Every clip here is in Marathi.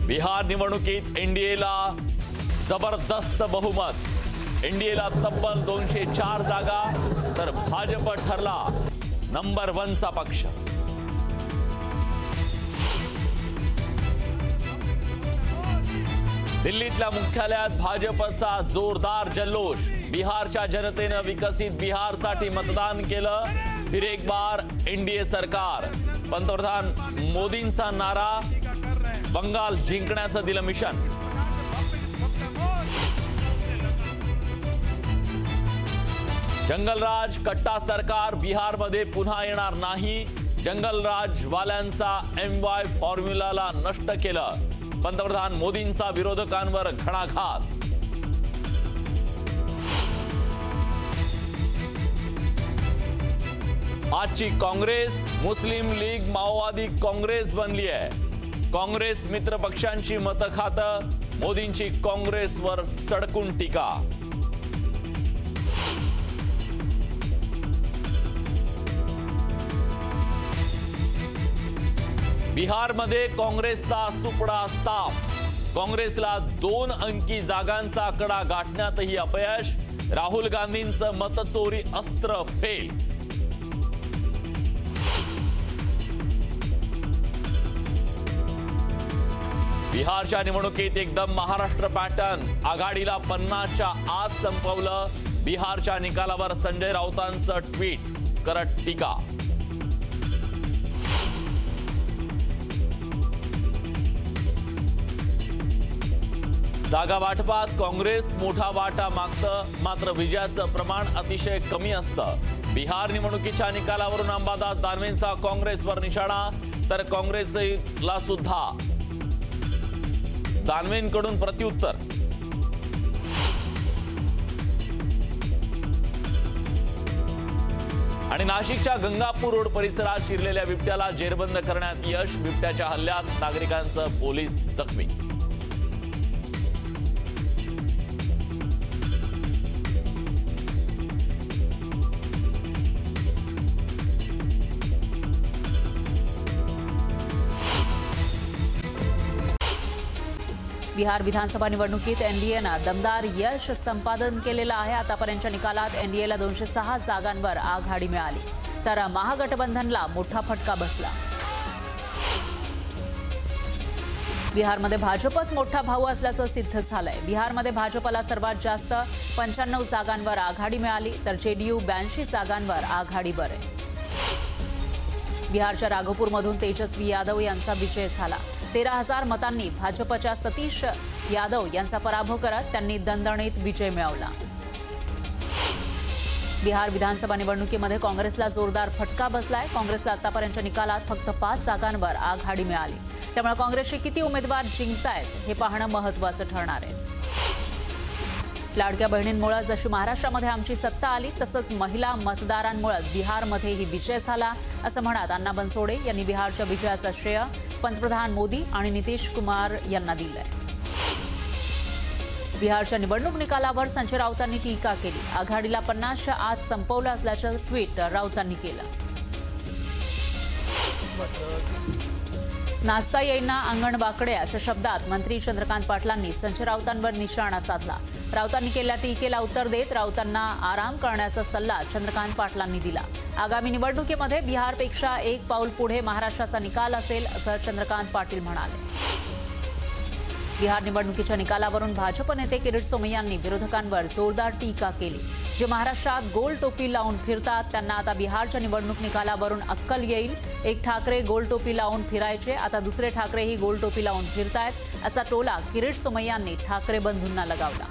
बिहार निवडणुकीत एनडीएला जबरदस्त बहुमत। एनडीएला तब्बल 204 जागा, तर भाजप ठरला नंबर 1 चा पक्ष। दिल्लीतल्या मुख्यालयात भाजपचा जोरदार जल्लोष। बिहारच्या जनतेने विकसित बिहारसाठी मतदान केलं। फिर एक बार एनडीए सरकार। पंतप्रधान मोदींचा नारा, बंगाल जिंकण्याचं दिलं मिशन। जंगलराज कट्टा सरकार बिहारमध्ये पुन्हा येणार नाही। जंगलराज वाल्यांचा MY फॉर्म्युलाला नष्ट केलं। पंतप्रधान मोदींचा विरोधकांवर घणाघात। आजची काँग्रेस मुस्लिम लीग माओवादी काँग्रेस बनली आहे। काँग्रेस मित्र पक्षांची मतं खातं। मोदींची काँग्रेसवर सडकून टीका। बिहारमध्ये काँग्रेसचा सुपडा साफ। काँग्रेसला 2 अंकी जागांचा आकडा गाठण्यातही अपयश। राहुल गांधींचं मतचोरी अस्त्र फेल। बिहारच्या निवडणुकीत एकदम महाराष्ट्र पॅटर्न। आघाडीला 50च्या आत संपवलं। बिहारच्या निकालावर संजय राऊतांचं ट्विट करत टीका। जागा वाटपात काँग्रेस मोठा वाटा मागतं, मात्र विजयाचं प्रमाण अतिशय कमी असतं। बिहार निवडणुकीच्या निकालावरून अंबादास दानवेंचा काँग्रेसवर निशाणा, तर काँग्रेसला सुद्धा दानवेंकडून प्रत्युत्तर। आणि नाशिकच्या गंगापूर रोड परिसरात शिरलेल्या बिबट्याला जेरबंद करण्यात यश। बिबट्याच्या हल्ल्यात नागरिकांचं पोलीस जखमी। बिहार विधानसभा निवडणुकीत एनडीएनं दमदार यश संपादन केलेलं आहे। आतापर्यंतच्या निकालात एनडीएला 206 जागांवर आघाडी मिळाली, तर महागठबंधनला मोठा फटका बसला। बिहारमध्ये भाजपच मोठा भाऊ असल्याचं सिद्ध झालंय। बिहारमध्ये भाजपला सर्वात जास्त 95 जागांवर आघाडी मिळाली, तर जेडीयू 82 जागांवर आघाडीवर आहे। बिहारच्या राघोपूरमधून तेजस्वी यादव यांचा विजय झाला। 13,000 मतांनी भाजपच्या सतीश यादव यांचा पराभव करत त्यांनी दणदणीत विजय मिळवला। बिहार विधानसभा निवडणुकीमध्ये काँग्रेसला जोरदार फटका बसलाय। काँग्रेसला आतापर्यंतच्या निकालात फक्त 5 जागांवर आघाडी मिळाली, त्यामुळे काँग्रेसचे किती उमेदवार जिंकतायत हे पाहणं महत्त्वाचं ठरणार आहे। लाडक्या बहिणींमुळे जशी महाराष्ट्रामध्ये आमची सत्ता आली, तसंच महिला मतदारांमुळे बिहारमध्येही विजय झाला, असं म्हणत अण्णा बनसोडे यांनी बिहारच्या विजयाचं श्रेय पंतप्रधान मोदी आणि नितीश कुमार यांना दिलंय। बिहारच्या निवडणूक निकालावर संजय राऊतांनी टीका केली। आघाडीला 50च्या आत संपवलं असल्याचं ट्विट राऊतांनी केलं। नाचता येईना अंगण वाकडे अशा शब्दात मंत्री चंद्रकांत पाटलांनी संजय राऊतांवर निशाणा साधला। राऊतांनी केलेल्या टीकेला उत्तर देत राऊतांना आराम करण्याचा सल्ला चंद्रकांत पाटलांनी दिला। आगामी निवडणुकीमध्ये बिहारपेक्षा एक पाऊल पुढे महाराष्ट्राचा निकाल असेल, असं चंद्रकांत पाटील म्हणाले। बिहार निवडणुकीच्या निकालावरून भाजप नेते किरीट सोमय्यांनी विरोधकांवर जोरदार टीका केली। जे महाराष्ट्रात गोल टोपी लावून फिरतात त्यांना आता बिहारच्या निवडणूक निकालावरून अक्कल येईल। एक ठाकरे गोल टोपी लावून फिरायचे, आता दुसरे ठाकरेही गोल टोपी लावून फिरतायत, असा टोला किरीट सोमय्यांनी ठाकरे बंधूंना लगावला।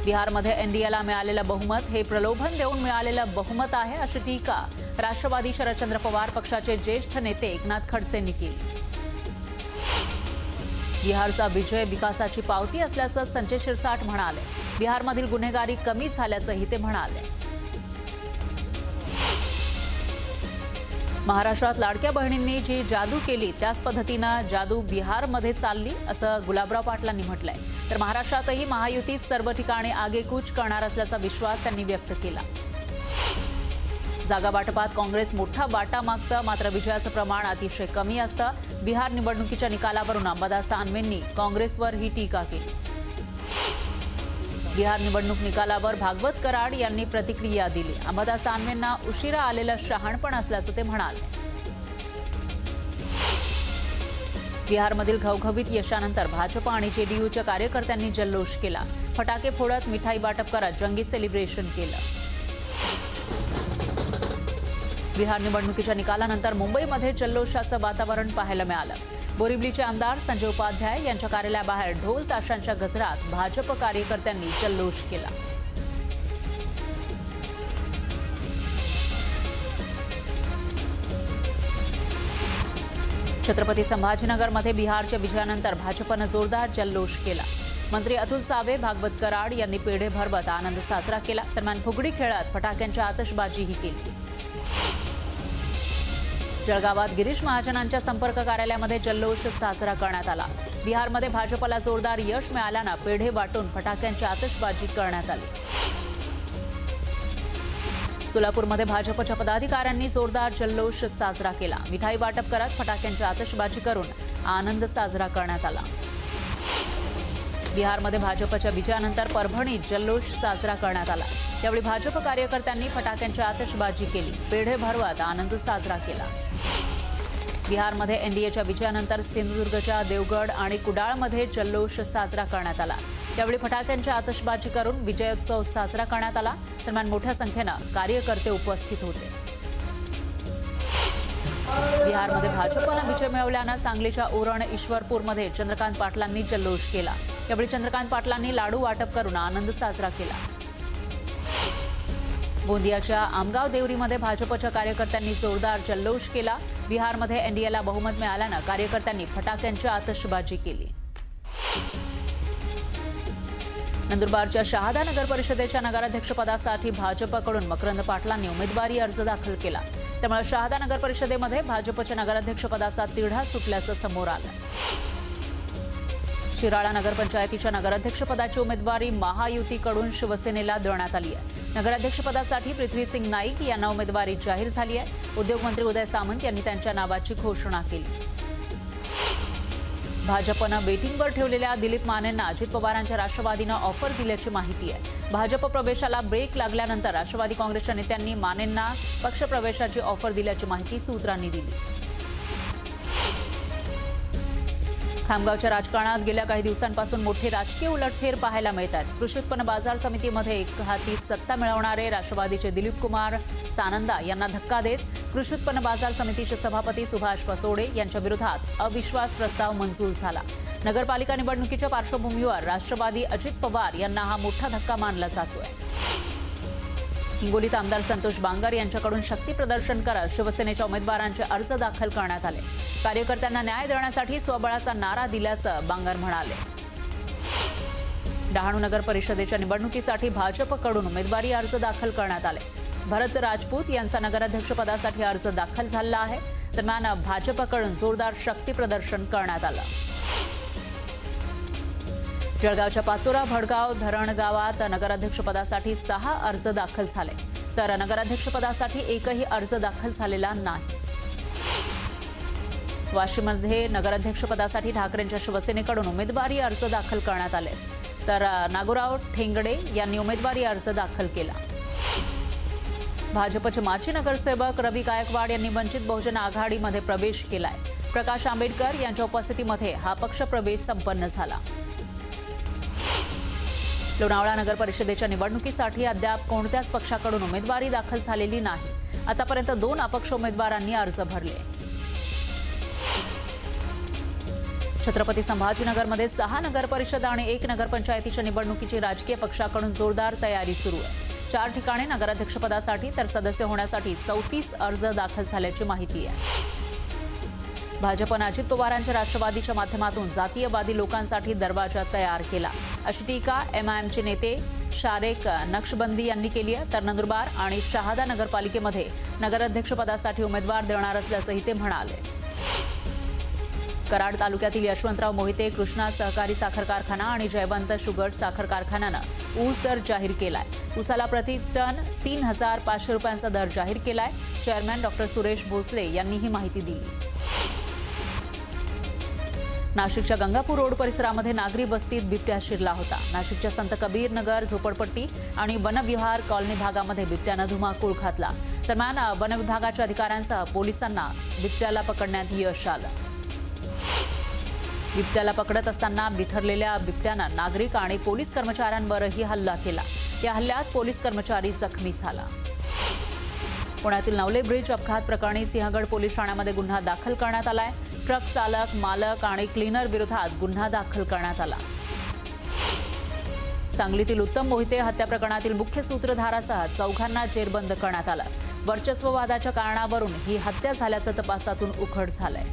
बिहारमध्ये एनडीएला मिळालेलं बहुमत हे प्रलोभन देऊन मिळालेलं बहुमत आहे, अशी टीका राष्ट्रवादी शरदचंद्र पवार पक्षाचे ज्येष्ठ नेते एकनाथ खडसेंनी केली। बिहारचा विजय विकासाची पावती असल्याचं संजय शिरसाट म्हणाले। बिहारमधील गुन्हेगारी कमी झाल्याचंही ते म्हणाले। महाराष्ट्रात लाडक्या बहिणींनी जी जादू केली त्याच पद्धतीनं जादू बिहारमध्ये चालली, असं गुलाबराव पाटलांनी म्हटलंय। तर महाराष्ट्रातही महायुतीत सर्व ठिकाणी आगेकूच करणार असल्याचा विश्वास त्यांनी व्यक्त केला। जागा वाटपात काँग्रेस मोठा वाटा मागतं, मात्र विजयाचं प्रमाण अतिशय कमी असतं। बिहार निवडणुकीच्या निकालावरून अंबादास दानवेंनी काँग्रेसवर ही टीका केली। बिहार निवडणूक निकालावर भागवत कराड यांनी प्रतिक्रिया दिली। अंबादास दानवेंना उशिरा आलेलं शहाणपण असल्याचं ते म्हणाले। बिहारमधील घवघवीत यशानंतर भाजप आणि जेडीयूच्या कार्यकर्त्यांनी जल्लोष केला। फटाके फोडत मिठाई वाटप करत जंगी सेलिब्रेशन केलं। बिहार निवडणुकीच्या निकालानंतर मुंबईमध्ये जल्लोषाचं वातावरण पाहायला मिळालं। बोरिवलीचे आमदार संजय उपाध्याय यांच्या कार्यालयाबाहेर ढोल ताशांच्या गजरात भाजप कार्यकर्त्यांनी जल्लोष केला। छत्रपती संभाजीनगरमध्ये बिहारच्या विजयानंतर भाजपनं जोरदार जल्लोष केला। मंत्री अतुल सावे, भागवत कराड यांनी पेढे भरवत आनंद साजरा केला। दरम्यान फुगडी खेळत फटाक्यांची आतषबाजीही केली। जळगावात गिरीश महाजनांच्या संपर्क कार्यालयामध्ये जल्लोष साजरा करण्यात आला। बिहारमध्ये भाजपला जोरदार यश मिळाल्यानं पेढे वाटून फटाक्यांची आतषबाजी करण्यात आली। सोलापूरमध्ये भाजपच्या पदाधिकाऱ्यांनी जोरदार जल्लोष साजरा केला। मिठाई वाटप करत फटाक्यांची आतषबाजी करून आनंद साजरा करण्यात आला। बिहारमध्ये भाजपच्या विजयानंतर परभणीत जल्लोष साजरा करण्यात आला। त्यावेळी भाजप कार्यकर्त्यांनी फटाक्यांची आतषबाजी केली, पेढे भरवत आनंद साजरा केला। बिहारमध्ये एनडीएच्या विजयानंतर सिंधुदुर्गच्या देवगड आणि कुडाळमध्ये जल्लोष साजरा करण्यात आला। त्यावेळी फटाक्यांची आतषबाजी करून विजयोत्सव साजरा करण्यात आला। दरम्यान मोठ्या संख्येनं कार्यकर्ते उपस्थित होते। बिहारमध्ये भाजपनं विजय मिळवल्यानं सांगलीच्या उरण ईश्वरपूरमध्ये चंद्रकांत पाटलांनी जल्लोष केला। त्यावेळी चंद्रकांत पाटलांनी लाडू वाटप करून आनंद साजरा केला। गोंदियाच्या आमगाव देवरीमध्ये भाजपच्या कार्यकर्त्यांनी जोरदार जल्लोष केला। बिहारमध्ये एनडीएला बहुमत मिळाल्यानं कार्यकर्त्यांनी फटाक्यांची आतषबाजी केली। नंदुरबारच्या शहादा नगर परिषदेच्या नगराध्यक्षपदासाठी भाजपकडून मकरंद पाटलांनी उमेदवारी अर्ज दाखल केला। त्यामुळे शहादा नगर परिषदेमध्ये भाजपच्या नगराध्यक्षपदाचा तिढा सुटल्याचं समोर आलं। शिराळा नगरपंचायतीच्या नगराध्यक्षपदाची उमेदवारी महायुतीकडून शिवसेनेला देण्यात आली आहे। नगराध्यक्षपदासाठी पृथ्वीसिंग नाईक यांना उमेदवारी जाहीर झाली आहे। उद्योगमंत्री उदय सामंत यांनी त्यांच्या नावाची घोषणा केली। भाजपनं वेटिंगवर ठेवलेल्या दिलीप मानेंना अजित पवारांच्या राष्ट्रवादीनं ऑफर दिल्याची माहिती आहे। भाजप प्रवेशाला ब्रेक लागल्यानंतर राष्ट्रवादी काँग्रेसच्या नेत्यांनी मानेंना पक्षप्रवेशाची ऑफर दिल्याची माहिती सूत्रांनी दिली। खामगावच्या राजकारणात गेल्या काही दिवसांपासून मोठे राजकीय उलटफेर पाहायला मिळतात। कृषी उत्पन्न बाजार समितीमध्ये एकहाती सत्ता मिळवणारे राष्ट्रवादीचे दिलीप कुमार सानंदा यांना धक्का देत कृषी उत्पन्न बाजार समितीचे सभापती सुभाष पसोडे यांच्या विरोधात अविश्वास प्रस्ताव मंजूर झाला। नगरपालिका निवडणुकीच्या पार्श्वभूमीवर राष्ट्रवादी अजित पवार यांना हा मोठा धक्का मानला जातोय। हिंगोलीत आमदार संतोष बांगर यांच्याकडून शक्ती प्रदर्शन करत शिवसेनेच्या उमेदवारांचे अर्ज दाखल करण्यात आले। कार्यकर्त्यांना न्याय देण्यासाठी स्वबळाचा नारा दिल्याचं बांगर म्हणाले। डहाणू नगर परिषदेच्या निवडणुकीसाठी भाजपकडून उमेदवारी अर्ज दाखल करण्यात आले। भरत राजपूत यांचा नगराध्यक्षपदासाठी अर्ज दाखल झाला आहे। दरम्यान भाजपकडून जोरदार शक्ती प्रदर्शन करण्यात आलं। जळगावच्या पाचोरा भडगाव धरण गावात नगराध्यक्षपदासाठी 6 अर्ज दाखल झाले, तर नगराध्यक्षपदासाठी एकही अर्ज दाखल झालेला नाही। वाशीमध्ये नगराध्यक्षपदासाठी ठाकरेंच्या शिवसेनेकडून उमेदवारी अर्ज दाखल करण्यात आले, तर नागोराव ठेंगडे यांनी उमेदवारी अर्ज दाखल केला। भाजपचे माजी नगरसेवक रवी गायकवाड यांनी वंचित बहुजन आघाडीमध्ये प्रवेश केलाय। प्रकाश आंबेडकर यांच्या उपस्थितीमध्ये हा पक्षप्रवेश संपन्न झाला। लोणावळा नगर परिषदेच्या निवडणुकीसाठी अद्याप कोणत्याच पक्षाकडून उमेदवारी दाखल झालेली नाही। आतापर्यंत 2 अपक्ष उमेदवारांनी अर्ज भरले। छत्रपती संभाजीनगरमध्ये 6 नगर परिषद आणि 1 नगरपंचायतीच्या निवडणुकीची राजकीय पक्षाकडून जोरदार तयारी सुरू आहे। 4 ठिकाणी नगराध्यक्षपदासाठी तर सदस्य होण्यासाठी 34 अर्ज दाखल झाल्याची माहिती आहे। भाजपनं अजित पवारांच्या राष्ट्रवादीच्या माध्यमातून जातीयवादी लोकांसाठी दरवाजा तयार केला, अशी टीका एमआयएमचे नेते शारेक नक्षबंदी यांनी केली आहे। तर नंदुरबार आणि शहादा नगरपालिकेमध्ये नगराध्यक्षपदासाठी उमेदवार देणार असल्याचंही ते म्हणाले। कराड तालुक्यातील यशवंतराव मोहिते कृष्णा सहकारी साखर कारखाना आणि जयवंत शुगर साखर कारखान्यानं ऊस दर जाहीर केलाय. ऊसाला प्रति टन 3,500 रुपयांचा दर जाहीर केलाय. चेअरमॅन डॉक्टर सुरेश भोसले यांनी ही माहिती दिली. नाशिकच्या गंगापूर रोड परिसरामध्ये नागरी वस्तीत बिबट्या शिरला होता. नाशिकच्या संत कबीर नगर झोपडपट्टी आणि वनविहार कॉलनी भागामध्ये बिबट्यानं धुमाकूळ घातला. दरम्यान वनविभागाच्या अधिकाऱ्यांसह पोलिसांना बिबट्याला पकडण्यात यश आलं. बिबट्याला पकडत असताना बिथरलेल्या बिबट्यानं नागरिक आणि पोलीस कर्मचाऱ्यांवरही हल्ला केला. या हल्ल्यात पोलीस कर्मचारी जखमी झाला. पुण्यातील नवले ब्रिज अपघात प्रकरणी सिंहगड पोलीस ठाण्यामध्ये गुन्हा दाखल करण्यात आलाय. ट्रक चालक, मालक आणि क्लीनर विरोधात गुन्हा दाखल करण्यात आला. सांगलीतील उत्तम मोहिते हत्या प्रकरणातील मुख्य सूत्रधारासह चौघांना जेरबंद करण्यात आलं. वर्चस्ववादाच्या कारणावरून ही हत्या झाल्याचं तपासातून उघड झालंय.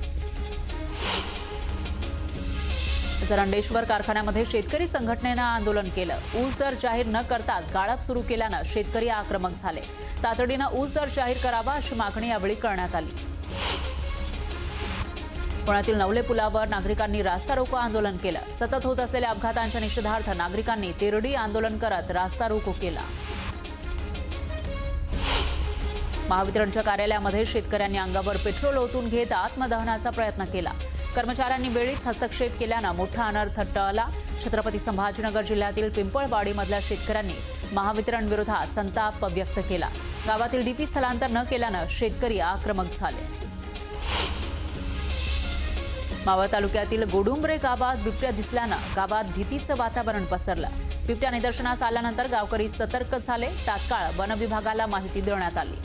जरंडेश्वर कारखान्यामध्ये शेतकरी संघटनेनं आंदोलन केलं. ऊस दर जाहीर न करताच गाळप सुरू केल्यानं शेतकरी आक्रमक झाले. तातडीनं ऊस दर जाहीर करावा अशी मागणी यावेळी करण्यात आली. पुण्यातील नवले पुलावर नागरिकांनी रास्ता रोको आंदोलन केलं. सतत होत असलेल्या अपघातांच्या निषेधार्थ नागरिकांनी तेरडी आंदोलन करत रास्ता रोको केला. महावितरणच्या कार्यालयामध्ये शेतकऱ्यांनी अंगावर पेट्रोल ओतून घेत आत्मदहनाचा प्रयत्न केला. कर्मचाऱ्यांनी वेळीच हस्तक्षेप केल्यानं मोठा अनर्थ टळला. छत्रपती संभाजीनगर जिल्ह्यातील पिंपळवाडीमधल्या शेतकऱ्यांनी महावितरण विरोधात संताप व्यक्त केला. गावातील डीपी स्थलांतर न केल्यानं शेतकरी आक्रमक झाले. मावळ तालुक्यातील गोडुंबरे गावात बिबट्या दिसल्यानं गावात भीतीचं वातावरण पसरलं. बिबट्या निदर्शनास आल्यानंतर गावकरी सतर्क झाले. तात्काळ वनविभागाला माहिती देण्यात आली.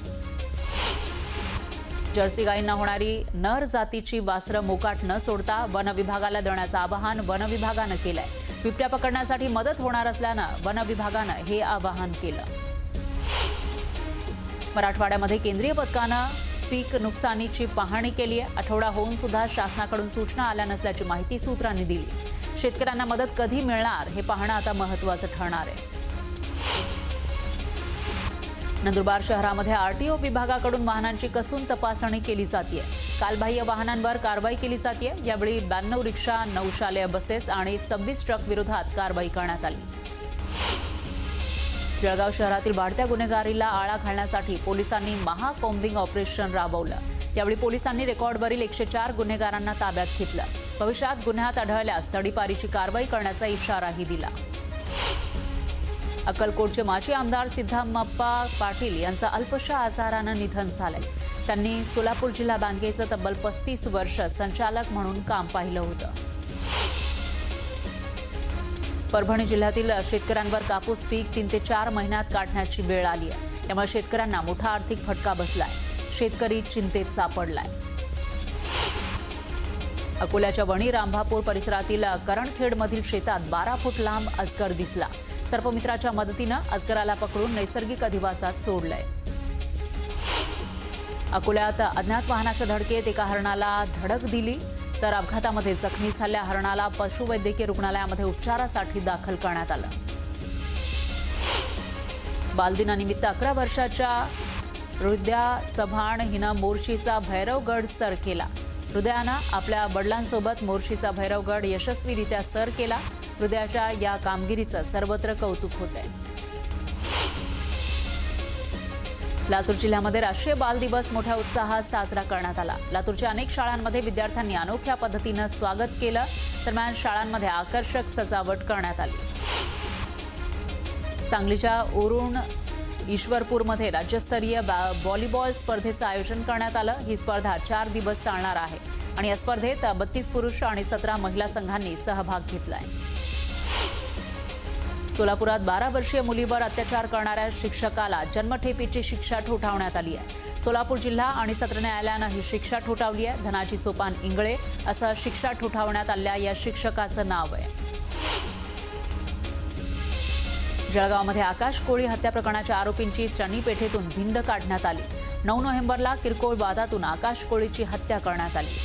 जर्सी गायींना होणारी नर जातीची वासरं मोकाट न सोडता वनविभागाला देण्याचं आवाहन वनविभागानं केलंय. बिबट्या पकडण्यासाठी मदत होणार असल्यानं वनविभागानं हे आवाहन केलं. मराठवाड्यामध्ये केंद्रीय पथकानं पीक नुकसानीची पाहणी केली आहे. आठवडा होऊन सुद्धा शासनाकडून सूचना आल्या नसल्याची माहिती सूत्रांनी दिली. शेतकऱ्यांना मदत कधी मिळणार हे पाहणं आता महत्त्वाचं ठरणार आहे. नंदुरबार शहरामध्ये आरटीओ विभागाकडून वाहनांची कसून तपासणी केली जाते. कालबाह्य वाहनांवर कारवाई केली जाते. यावेळी 92 रिक्षा, 9 शालेय बसेस आणि 26 ट्रक विरोधात कारवाई करण्यात आली. जळगाव शहरातील वाढत्या गुन्हेगारीला आळा घालण्यासाठी पोलिसांनी महाकॉम्बिंग ऑपरेशन राबवलं. यावेळी पोलिसांनी रेकॉर्डवरील 104 गुन्हेगारांना ताब्यात घेतलं. भविष्यात गुन्ह्यात आढळल्यास तडीपारीची कारवाई करण्याचा इशाराही दिला. अक्कलकोटचे माजी आमदार सिद्धम्मप्पा पाटील यांचं अल्पशा आजारानं निधन झालंय. त्यांनी सोलापूर जिल्हा बँकेचं तब्बल 35 वर्ष संचालक म्हणून काम पाहिलं होतं. परभणी जिल्ह्यातील शेतकऱ्यांवर कापूस पीक 3 ते 4 महिन्यात काढण्याची वेळ आली आहे. त्यामुळे शेतकऱ्यांना मोठा आर्थिक फटका बसलाय. शेतकरी चिंतेत सापडलाय. अकोल्याच्या वणी रामभापूर परिसरातील करणखेडमधील शेतात 12 फूट लांब अजगर दिसला. सर्पमित्राच्या मदतीनं अजगराला पकडून नैसर्गिक अधिवासात सोडलंय. अकोल्यात अज्ञात वाहनाच्या धडकेत एका हरणाला धडक दिली. तर अपघातामध्ये जखमी झालेल्या हरणाला पशुवैद्यकीय रुग्णालयामध्ये उपचारासाठी दाखल करण्यात आलं. बालदिनानिमित्त 11 वर्षाच्या हृदया चव्हाण हिनं मोर्शीचा भैरवगड सर केला. हृदयानं आपल्या वडिलांसोबत मोर्शीचा भैरवगड यशस्वीरित्या सर केला. हृदयाच्या या कामगिरीचं सर्वत्र कौतुक होतंय. लातूर जिल्ह्यामध्ये राष्ट्रीय बाल दिवस मोठ्या उत्साहात साजरा करण्यात आला. लातूरच्या अनेक शाळांमध्ये विद्यार्थ्यांनी अनोख्या पद्धतीनं स्वागत केलं. दरम्यान शाळांमध्ये आकर्षक सजावट करण्यात आली. सांगलीच्या उरुण ईश्वरपूरमध्ये राज्यस्तरीय व्हॉलीबॉल स्पर्धेचं आयोजन करण्यात आलं. ही स्पर्धा 4 दिवस चालणार आहे आणि या स्पर्धेत 32 पुरुष आणि 17 महिला संघांनी सहभाग घेतलाय. सोलापुरात 12 वर्षीय मुलीवर अत्याचार करणाऱ्या शिक्षकाला जन्मठेपेची शिक्षा ठोठावण्यात आली आहे. सोलापूर जिल्हा आणि सत्र न्यायालयानं ही शिक्षा ठोठावली आहे. धनाजी सोपान इंगळे असं शिक्षा ठोठावण्यात आलेल्या या शिक्षकाचं नाव आहे. जळगावमध्ये आकाश कोळी हत्या प्रकरणाच्या आरोपींची शनी पेठेतून धिंड काढण्यात आली. 9 नोव्हेंबरला किरकोळ वादातून आकाश कोळीची हत्या करण्यात आली.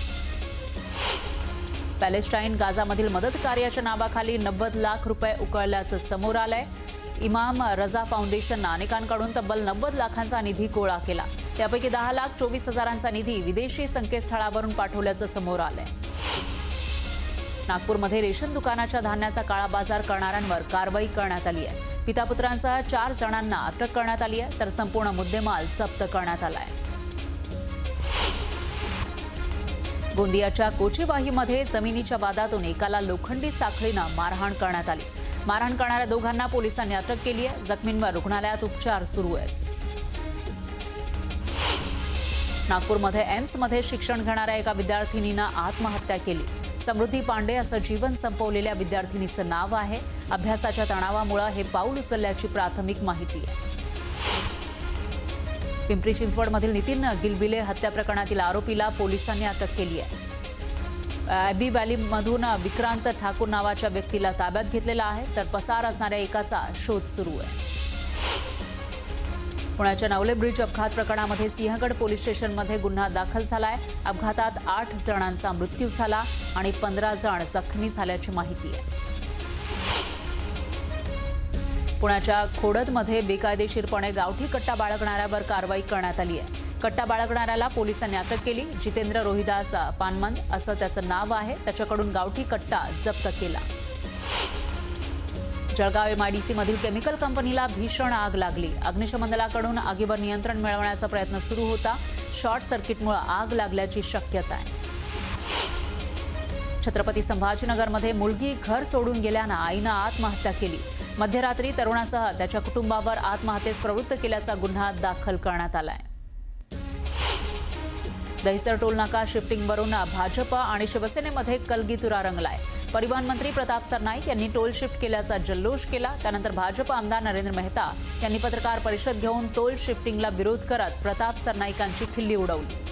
पॅलेस्टाईन गाझामधील मदत कार्याच्या नावाखाली 90 लाख रुपये उकळल्याचं समोर आलंय. इमाम रजा फाउंडेशननं अनेकांकडून तब्बल 90 लाखांचा निधी गोळा केला। त्यापैकी 10,24,000चा निधी विदेशी संकेतस्थळावरून पाठवल्याचं समोर आलंय। नागपूरमध्ये रेशन दुकानाच्या धान्याचा काळा बाजार करणाऱ्यांवर कारवाई करण्यात आली आहे। पितापुत्रांसह 4 जणांना अटक करण्यात आली आहे, तर संपूर्ण मुद्देमाल जप्त करण्यात आलाय। गोंदियाच्या कोचेवाहीमध्ये जमिनीच्या वादातून एकाला लोखंडी साखळीनं मारहाण करण्यात आली। मारहाण करणाऱ्या दोघांना पोलिसांनी अटक केली आहे। जखमींवर रुग्णालयात उपचार सुरू आहेत। नागपूरमध्ये एम्समध्ये शिक्षण घेणाऱ्या एका विद्यार्थिनीनं आत्महत्या केली। समृद्धी पांडे असं जीवन संपवलेल्या विद्यार्थिनीचं नाव आहे। अभ्यासाच्या तणावामुळे हे पाऊल उचलल्याची प्राथमिक माहिती आहे। पिंपरी चिंचवडमधील नितीन गिलबिले हत्या प्रकरणातील आरोपीला पोलिसांनी अटक केली आहे। ॲबी व्हॅलीमधून विक्रांत ठाकूर नावाच्या व्यक्तीला ताब्यात घेतलेला आहे, तर पसार असणाऱ्या एकाचा शोध सुरू आहे। पुण्याच्या नवले ब्रिज अपघात प्रकरणामध्ये सिंहगड पोलीस स्टेशनमध्ये गुन्हा दाखल झालाय। अपघातात 8 जणांचा मृत्यू झाला आणि 15 जण जखमी झाल्याची माहिती आहे। पुण्याच्या खोडदमध्ये बेकायदेशीरपणे गावठी कट्टा बाळगणाऱ्यावर कारवाई करण्यात आली आहे। कट्टा बाळगणाऱ्याला पोलिसांनी अटक केली। जितेंद्र रोहिदास पानमंद असं त्याचं नाव आहे। त्याच्याकडून गावठी कट्टा जप्त केला। जळगाव एमआयडीसी मधील केमिकल कंपनीला भीषण आग लागली। अग्निशमन दलाकडून आगीवर नियंत्रण मिळवण्याचा प्रयत्न सुरू होता। शॉर्ट सर्किटमुळे आग लागल्याची शक्यता आहे। छत्रपती संभाजीनगरमध्ये मुलगी घर सोडून गेल्यानं आईनं आत्महत्या केली। मध्यरात्री तरुणासह त्याच्या कुटुंबावर आत्महत्येस प्रवृत्त केल्याचा गुन्हा दाखल करण्यात आलाय। दहिसर टोल नाका शिफ्टिंगवरून भाजप आणि शिवसेनेमध्ये कलगीतुरा रंगलाय। परिवहन मंत्री प्रताप सरनाईक यांनी टोल शिफ्ट केल्याचा जल्लोष केला। त्यानंतर भाजप आमदार नरेंद्र मेहता यांनी पत्रकार परिषद घेऊन टोल शिफ्टिंगला विरोध करत प्रताप सरनाईकांची खिल्ली उडवली।